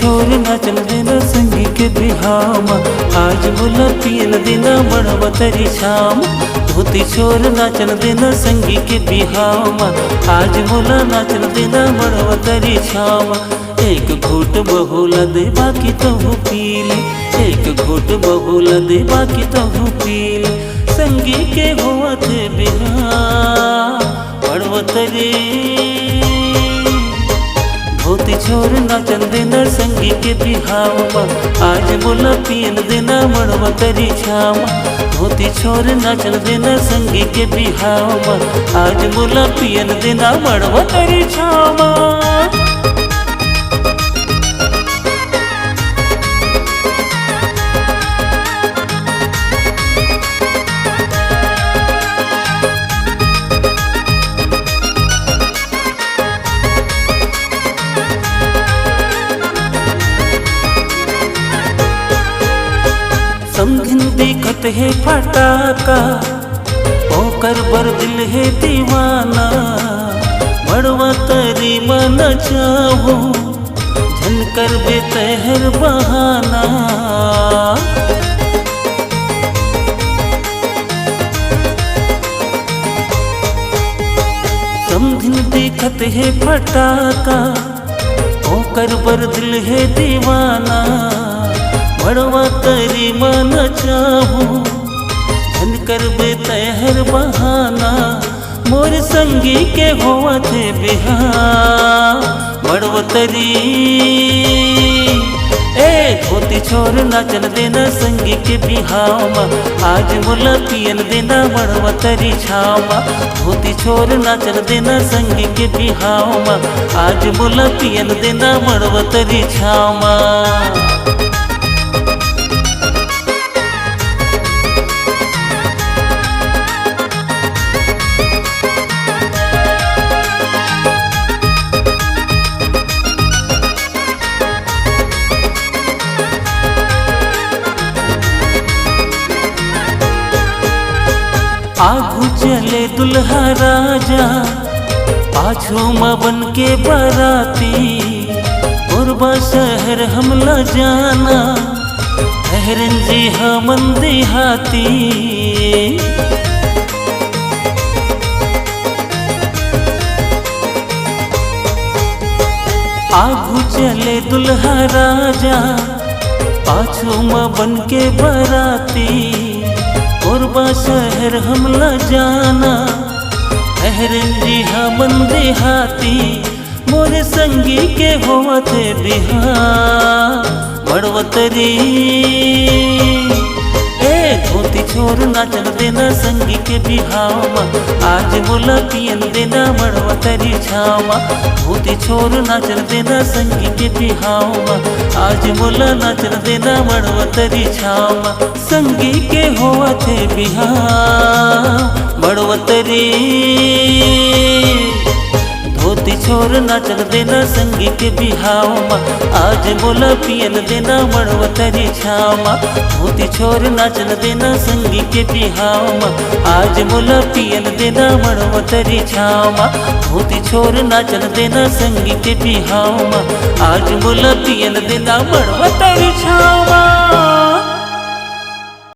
छोर नाचन देना संगी के बिहामा, आज बोला पियल देना मड़वा तरी छाम। धोती छोर नाचन देना संगी के बिहामा, आज बोला नाचन देना मड़वा तरी छाम। एक घूट बहुला दे बाकी तहु पीले, एक घूट बहुला दे बाकी तहु पीले। संगी के हुआ थे बिहार मड़वा तरी। धोती छोर नाचन देना संगी के बिहावा, आज बोला पियन देना मड़वा तरी छावा। धोती छोर नाचन देना संगी के बिहावा, आज बोला पियन देना मड़वा तरी छावा। समझिन देखत है फटाका, ओकर बर दिल है दीवाना। मड़वा तरी मन चाहो, झनकर बेतहर बहाना। समझिन देखत है फटाका, ओकर बर दिल है दीवाना। मड़वा तरी मन चाहू, झनकर बेतहर बहाना। मोर संगी के हुआ थे बिहार मड़वा तरी। धोती छोर नाचन देना संगी के बिहावा, आज बोला पियन देना मड़वा तरी छावा। धोती छोर नाचन देना संगी के बिहावा, आज बोला पियन देना मड़वा तरी छावा। आगू चले दुल्हा राजा, पाछू माँ बन के बाराती। उर्बा शहर हमला जाना, ठहरन जी हमन देहाती। आगू चले दुल्हा राजा, पाछू माँ बन के बाराती। उर्बा शहर हमला जाना, ठहरन जी हमन देहाती। मोरे संगी के हुआ थे बिहार मड़वा तरी। धोती छोर नाचन देना संगी के बिहावा, आज बोला पियन देना मड़वा तरी छावा। धोती छोर नाचन देना संगी के बिहावा, आज बोला नाचन देना मड़वा तरी छावा। संगी के हुआ थे बिहार मड़वा तरी। धोती छोर नाचन देना संगी के बिहावा, आज बोला पियन देना मड़वा तरी छावा। धोती छोर नाचन देना संगी के बिहावा, आज बोला पियन देना मड़वा तरी छावा। धोती छोर नाचन देना संगी के बिहावा, आज बोला पियन देना मड़वा तरी छावा।